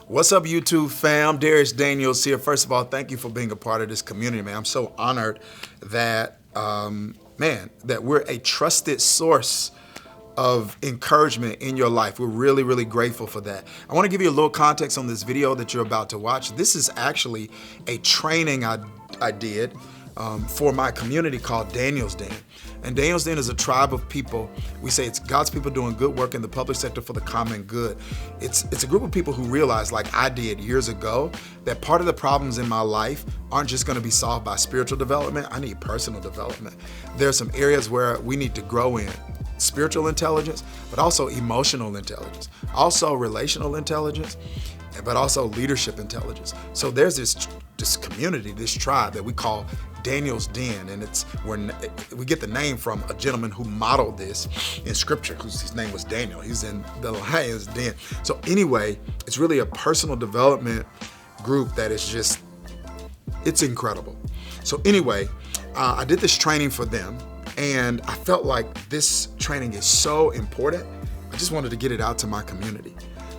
What's up, YouTube fam? Dharius Daniels here. First of all, thank you for being a part of this community, man. I'm so honored that, that we're a trusted source of encouragement in your life. We're really, really grateful for that. I want to give you a little context on this video that you're about to watch. This is actually a training I did for my community called Daniels Den. And Daniels Den is a tribe of people. We say it's God's people doing good work in the public sector for the common good. It's a group of people who realize, like I did years ago, that part of the problems in my life aren't just going to be solved by spiritual development. I need personal development. There are some areas where we need to grow in. Spiritual intelligence, but also emotional intelligence, also relational intelligence, but also leadership intelligence. So there's this community, this tribe that we call Daniels Den, and it's where we get the name from a gentleman who modeled this in scripture, his name was Daniel. He's in the lion's den. So anyway, it's really a personal development group that is just, it's incredible. So anyway, I did this training for them, and I felt like this training is so important. I just wanted to get it out to my community.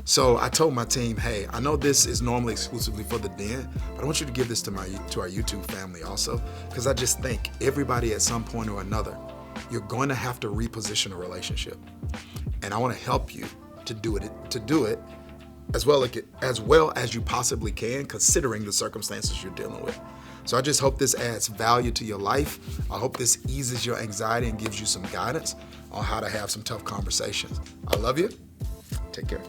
So I told my team, hey, I know this is normally exclusively for the Den, but I want you to give this to our YouTube family also, because I just think everybody at some point or another, you're going to have to reposition a relationship. And I want to help you to do it as well as you possibly can, considering the circumstances you're dealing with. So I just hope this adds value to your life. I hope this eases your anxiety and gives you some guidance on how to have some tough conversations. I love you. Take care.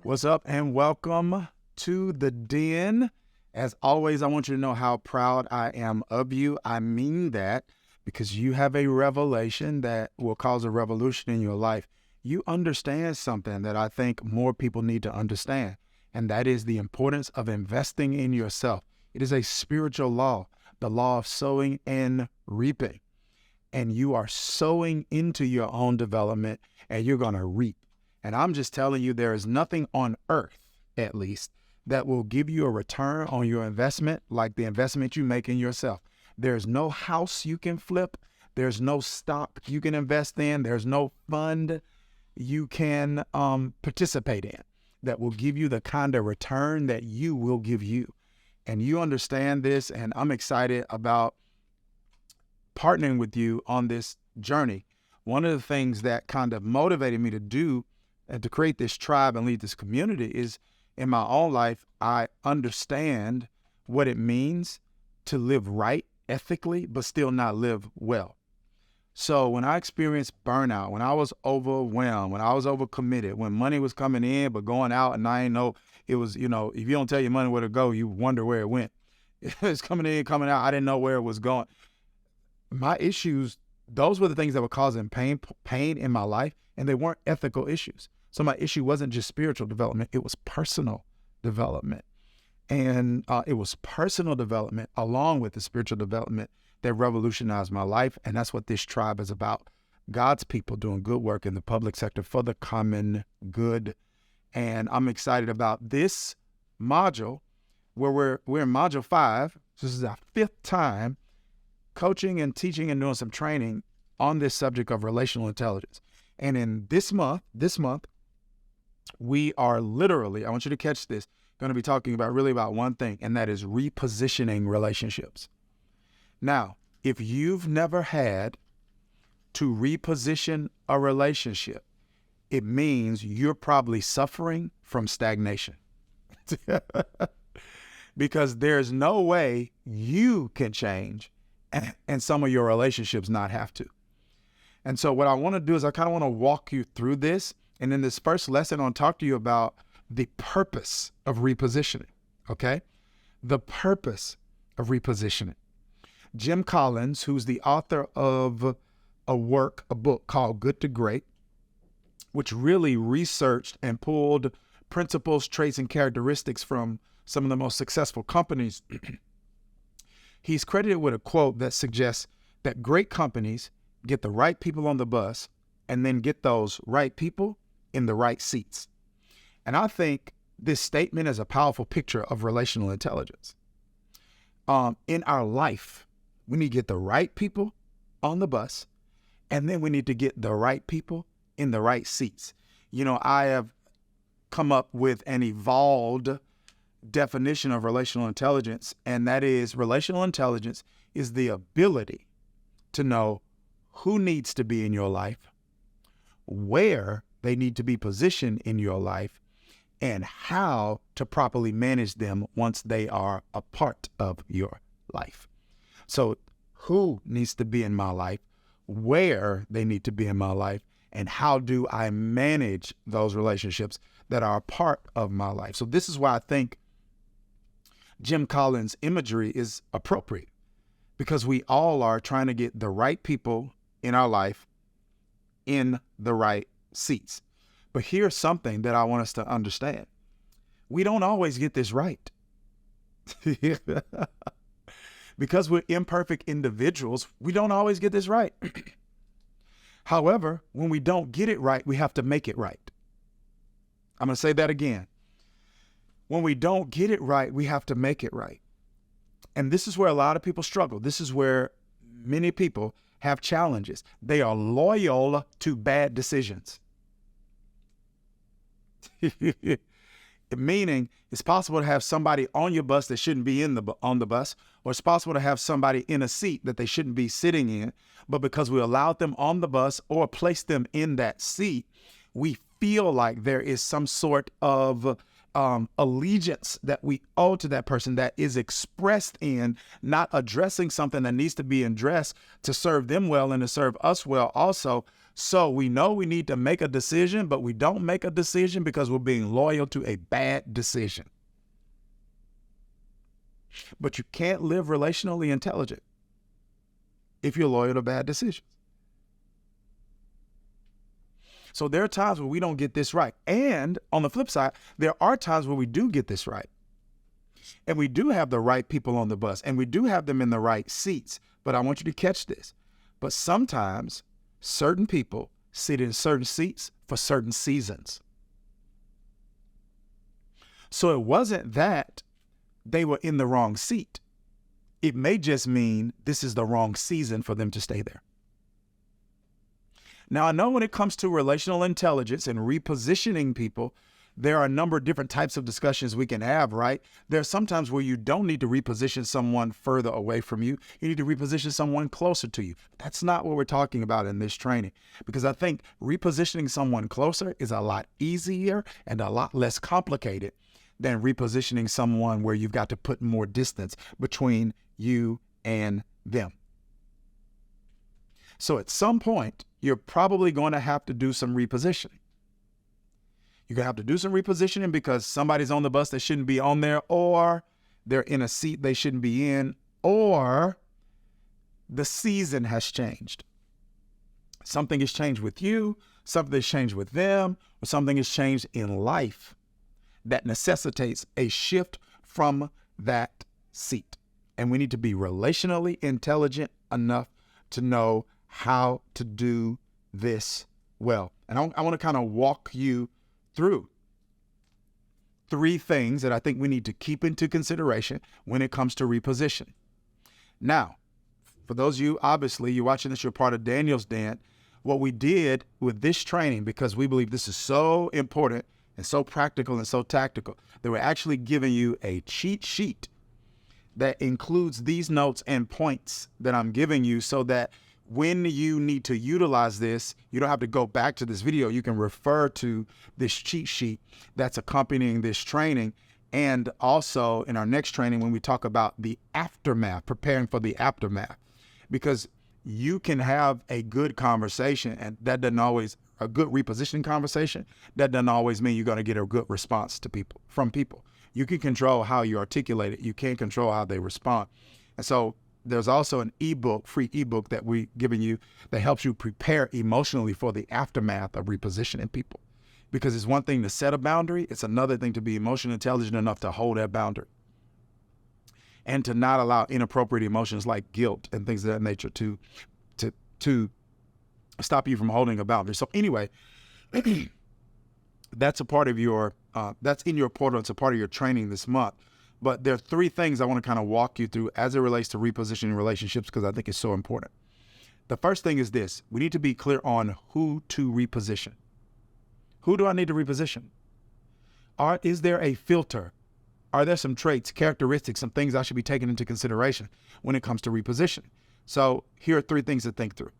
What's up, and welcome to the Den. As always, I want you to know how proud I am of you. I mean that because you have a revelation that will cause a revolution in your life. You understand something that I think more people need to understand, and that is the importance of investing in yourself. It is a spiritual law, the law of sowing and reaping. And you are sowing into your own development, and you're going to reap. And I'm just telling you, there is nothing on earth, at least, that will give you a return on your investment like the investment you make in yourself. There's no house you can flip. There's no stock you can invest in. There's no fund you can participate in that will give you the kind of return that you will give you. And you understand this, and I'm excited about partnering with you on this journey. One of the things that kind of motivated me to do and to create this tribe and lead this community is, in my own life, I understand what it means to live right ethically, but still not live well. So when I experienced burnout, when I was overwhelmed, when I was overcommitted, when money was coming in but going out, and I ain't know it was, if you don't tell your money where to go, you wonder where it went. It was coming in, coming out. I didn't know where it was going. My issues, those were the things that were causing pain in my life, and they weren't ethical issues. So my issue wasn't just spiritual development, it was personal development. And it was personal development along with the spiritual development that revolutionized my life. And that's what this tribe is about. God's people doing good work in the public sector for the common good. And I'm excited about this module where we're in module 5. This is our 5th time coaching and teaching and doing some training on this subject of relational intelligence. And in this month, we are literally, I want you to catch this, going to be talking about one thing, and that is repositioning relationships. Now, if you've never had to reposition a relationship, it means you're probably suffering from stagnation. Because there's no way you can change and some of your relationships not have to. And so what I want to do is I kind of want to walk you through this. And in this first lesson, I want to talk to you about the purpose of repositioning, okay? The purpose of repositioning. Jim Collins, who's the author of a book called Good to Great, which really researched and pulled principles, traits, and characteristics from some of the most successful companies. He's credited with a quote that suggests that great companies get the right people on the bus and then get those right people in the right seats. And I think this statement is a powerful picture of relational intelligence. In our life, we need to get the right people on the bus, and then we need to get the right people in the right seats. I have come up with an evolved definition of relational intelligence, and that is relational intelligence is the ability to know who needs to be in your life, where they need to be positioned in your life, and how to properly manage them once they are a part of your life. So who needs to be in my life, where they need to be in my life, and how do I manage those relationships that are a part of my life? So this is why I think Jim Collins' imagery is appropriate, because we all are trying to get the right people in our life in the right seats. But here's something that I want us to understand. We don't always get this right. Because we're imperfect individuals, we don't always get this right. However, when we don't get it right, we have to make it right. I'm going to say that again. When we don't get it right, we have to make it right. And this is where a lot of people struggle. This is where many people have challenges. They are loyal to bad decisions. Meaning, it's possible to have somebody on your bus that shouldn't be on the bus, or it's possible to have somebody in a seat that they shouldn't be sitting in, but because we allowed them on the bus or placed them in that seat, we feel like there is some sort of allegiance that we owe to that person that is expressed in not addressing something that needs to be addressed to serve them well and to serve us well also. So we know we need to make a decision, but we don't make a decision because we're being loyal to a bad decision. But you can't live relationally intelligent if you're loyal to bad decisions. So there are times where we don't get this right. And on the flip side, there are times where we do get this right. And we do have the right people on the bus, and we do have them in the right seats. But I want you to catch this. But sometimes certain people sit in certain seats for certain seasons. So it wasn't that they were in the wrong seat. It may just mean this is the wrong season for them to stay there. Now, I know when it comes to relational intelligence and repositioning people, there are a number of different types of discussions we can have, right? There are some times where you don't need to reposition someone further away from you. You need to reposition someone closer to you. That's not what we're talking about in this training, because I think repositioning someone closer is a lot easier and a lot less complicated than repositioning someone where you've got to put more distance between you and them. So at some point, you're probably going to have to do some repositioning. You're going to have to do some repositioning because somebody's on the bus that shouldn't be on there, or they're in a seat they shouldn't be in, or the season has changed. Something has changed with you, something has changed with them, or something has changed in life that necessitates a shift from that seat. And we need to be relationally intelligent enough to know how to do this well. And I want to kind of walk you through 3 things that I think we need to keep into consideration when it comes to reposition. Now, for those of you, obviously, you're watching this, you're part of Daniels Den. What we did with this training, because we believe this is so important and so practical and so tactical, that we're actually giving you a cheat sheet that includes these notes and points that I'm giving you, so that when you need to utilize this, you don't have to go back to this video. You can refer to this cheat sheet that's accompanying this training. And also in our next training, when we talk about the aftermath, preparing for the aftermath, because you can have a good conversation, and that doesn't always, a good repositioning conversation, that doesn't always mean you're going to get a good response to people, from people. You can control how you articulate it. You can't control how they respond. And so there's also an ebook, free ebook that we're giving you that helps you prepare emotionally for the aftermath of repositioning people. Because it's one thing to set a boundary. It's another thing to be emotionally intelligent enough to hold that boundary and to not allow inappropriate emotions like guilt and things of that nature to stop you from holding a boundary. So anyway, that's a part of your, that's in your portal. It's a part of your training this month. But there are 3 things I want to kind of walk you through as it relates to repositioning relationships, because I think it's so important. The first thing is this: we need to be clear on who to reposition. Who do I need to reposition? Is there a filter? Are there some traits, characteristics, some things I should be taking into consideration when it comes to repositioning? So here are 3 things to think through.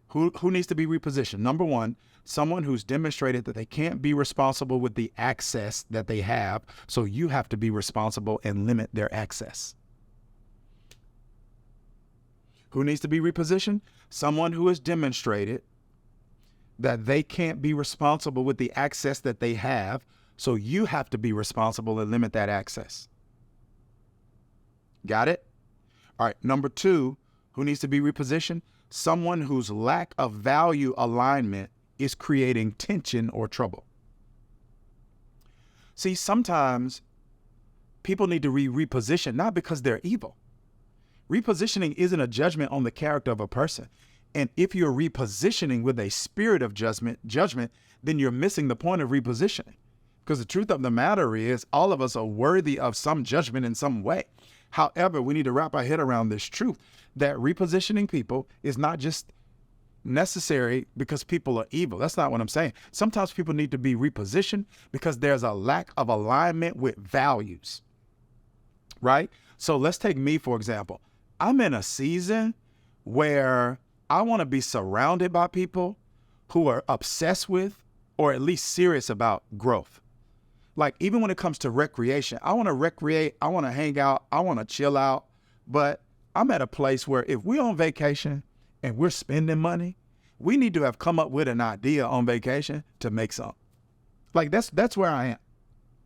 Who needs to be repositioned? Number 1, someone who's demonstrated that they can't be responsible with the access that they have, so you have to be responsible and limit their access. Who needs to be repositioned? Someone who has demonstrated that they can't be responsible with the access that they have, so you have to be responsible and limit that access. Got it? All right, number 2, who needs to be repositioned? Someone whose lack of value alignment is creating tension or trouble. See, sometimes people need to reposition, not because they're evil. Repositioning isn't a judgment on the character of a person. And if you're repositioning with a spirit of judgment, then you're missing the point of repositioning. Because the truth of the matter is, all of us are worthy of some judgment in some way. However, we need to wrap our head around this truth that repositioning people is not just necessary because people are evil. That's not what I'm saying. Sometimes people need to be repositioned because there's a lack of alignment with values, right? So let's take me, for example. I'm in a season where I want to be surrounded by people who are obsessed with or at least serious about growth. Like, even when it comes to recreation, I want to recreate, I want to hang out, I want to chill out, but I'm at a place where if we're on vacation and we're spending money, we need to have come up with an idea on vacation to make something. Like, that's where I am,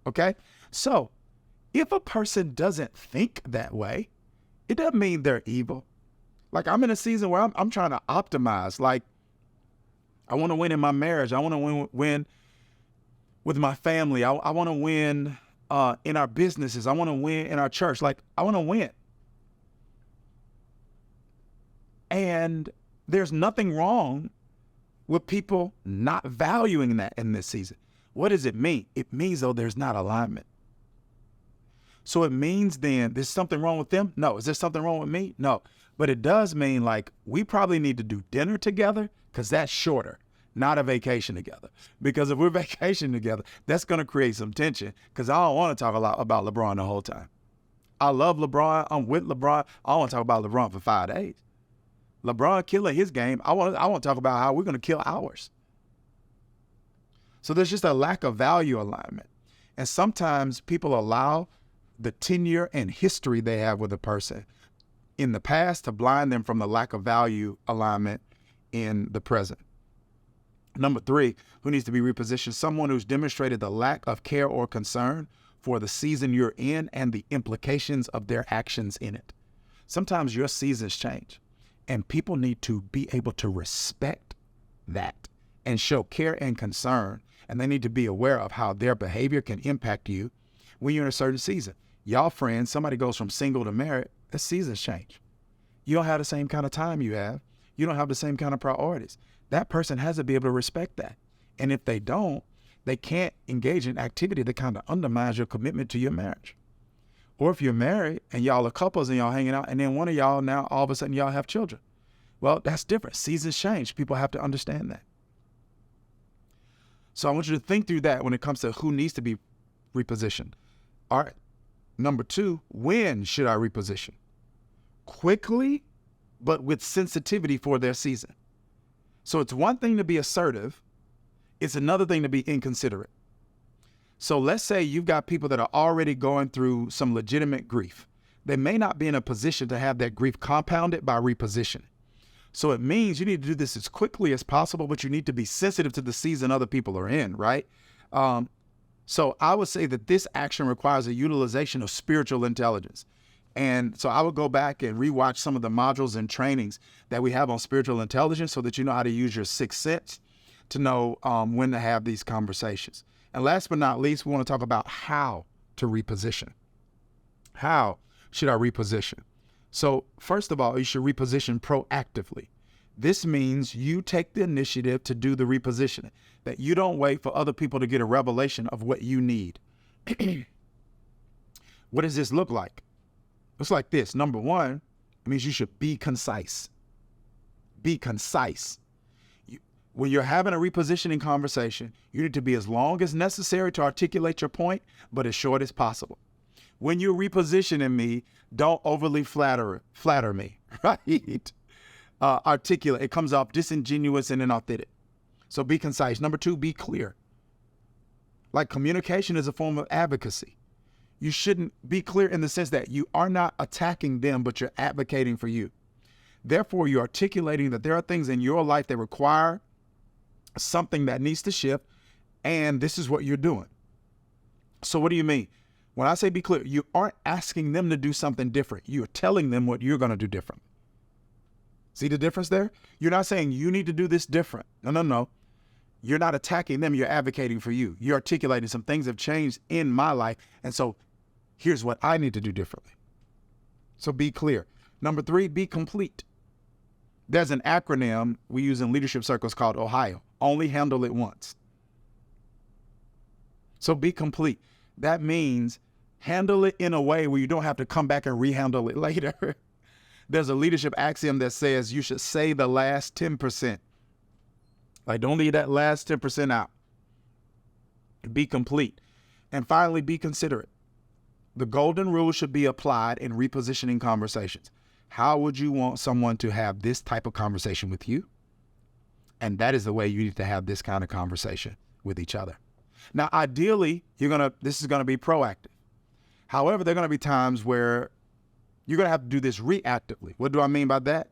okay? So if a person doesn't think that way, it doesn't mean they're evil. Like, I'm in a season where I'm trying to optimize. Like, I want to win in my marriage. I want to win with my family. I want to win in our businesses. I want to win in our church. Like, I want to win. And there's nothing wrong with people not valuing that in this season. What does it mean? It means, though, there's not alignment. So it means then there's something wrong with them? No. Is there something wrong with me? No. But it does mean, like, we probably need to do dinner together because that's shorter, not a vacation together. Because if we're vacationing together, that's going to create some tension because I don't want to talk a lot about LeBron the whole time. I love LeBron. I'm with LeBron. I don't want to talk about LeBron for 5 days. LeBron killing his game. I want to talk about how we're going to kill ours. So there's just a lack of value alignment. And sometimes people allow the tenure and history they have with a person in the past to blind them from the lack of value alignment in the present. Number 3, who needs to be repositioned? Someone who's demonstrated the lack of care or concern for the season you're in and the implications of their actions in it. Sometimes your seasons change, and people need to be able to respect that and show care and concern, and they need to be aware of how their behavior can impact you when you're in a certain season. Y'all friends, somebody goes from single to married, the seasons change. You don't have the same kind of time you have. You don't have the same kind of priorities. That person has to be able to respect that. And if they don't, they can't engage in activity that kind of undermines your commitment to your marriage. Or if you're married and y'all are couples and y'all hanging out, and then one of y'all now all of a sudden y'all have children. Well, that's different. Seasons change. People have to understand that. So I want you to think through that when it comes to who needs to be repositioned. All right. Number 2, when should I reposition? Quickly, but with sensitivity for their season. So it's one thing to be assertive. It's another thing to be inconsiderate. So let's say you've got people that are already going through some legitimate grief. They may not be in a position to have that grief compounded by repositioning. So it means you need to do this as quickly as possible, but you need to be sensitive to the season other people are in, right? So I would say that this action requires a utilization of spiritual intelligence. And so I would go back and rewatch some of the modules and trainings that we have on spiritual intelligence so that you know how to use your sixth sense to know when to have these conversations. And last but not least, we want to talk about how to reposition. How should I reposition? So first of all, you should reposition proactively. This means you take the initiative to do the repositioning, that you don't wait for other people to get a revelation of what you need. What does this look like? Looks like this. Number 1, it means you should be concise. Be concise. When you're having a repositioning conversation, you need to be as long as necessary to articulate your point, but as short as possible. When you're repositioning me, don't overly flatter me, right? Articulate. It comes off disingenuous and inauthentic. So be concise. Number 2, be clear. Like communication is a form of advocacy. You shouldn't be clear in the sense that you are not attacking them, but you're advocating for you. Therefore, you're articulating that there are things in your life that require something that needs to shift, and this is what you're doing. So what do you mean? When I say be clear, you aren't asking them to do something different. You're telling them what you're going to do different. See the difference there? You're not saying you need to do this different. No. You're not attacking them. You're advocating for you. You're articulating some things have changed in my life, and so here's what I need to do differently. So be clear. Number 3, be complete. There's an acronym we use in leadership circles called OHIO. Only handle it once. So be complete. That means handle it in a way where you don't have to come back and rehandle it later. There's a leadership axiom that says you should say the last 10%. Like, don't leave that last 10% out. Be complete. And finally, be considerate. The golden rule should be applied in repositioning conversations. How would you want someone to have this type of conversation with you? And that is the way you need to have this kind of conversation with each other. Now, ideally, this is going to be proactive. However, there are going to be times where you're going to have to do this reactively. What do I mean by that?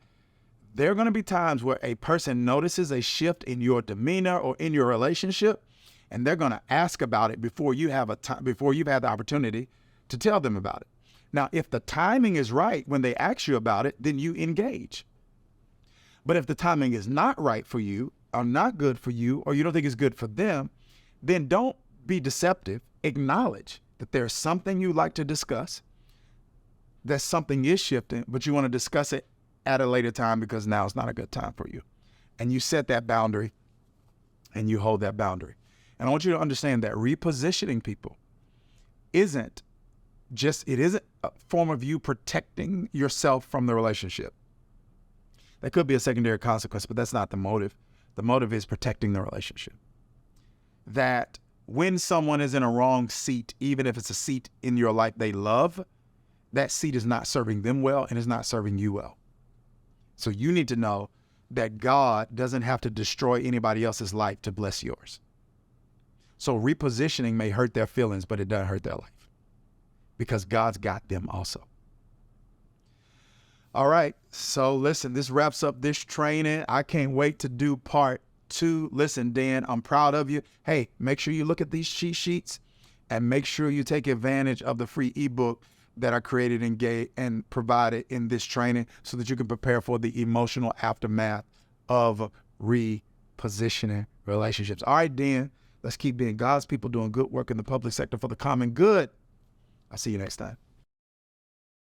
There are going to be times where a person notices a shift in your demeanor or in your relationship, and they're going to ask about it before you've had the opportunity to tell them about it. Now, if the timing is right when they ask you about it, then you engage. But if the timing is not right for you, or not good for you, or you don't think it's good for them, then don't be deceptive. Acknowledge that there's something you like to discuss, that something is shifting, but you want to discuss it at a later time because now it's not a good time for you. And you set that boundary and you hold that boundary. And I want you to understand that repositioning people isn't a form of you protecting yourself from the relationship. That could be a secondary consequence, but that's not the motive. The motive is protecting the relationship. That when someone is in a wrong seat, even if it's a seat in your life they love, that seat is not serving them well and is not serving you well. So you need to know that God doesn't have to destroy anybody else's life to bless yours. So repositioning may hurt their feelings, but it doesn't hurt their life because God's got them also. All right. So listen, this wraps up this training. I can't wait to do part 2. Listen, Dan, I'm proud of you. Hey, make sure you look at these cheat sheets and make sure you take advantage of the free ebook that I created and provided in this training so that you can prepare for the emotional aftermath of repositioning relationships. All right, Dan, let's keep being God's people doing good work in the public sector for the common good. I'll see you next time.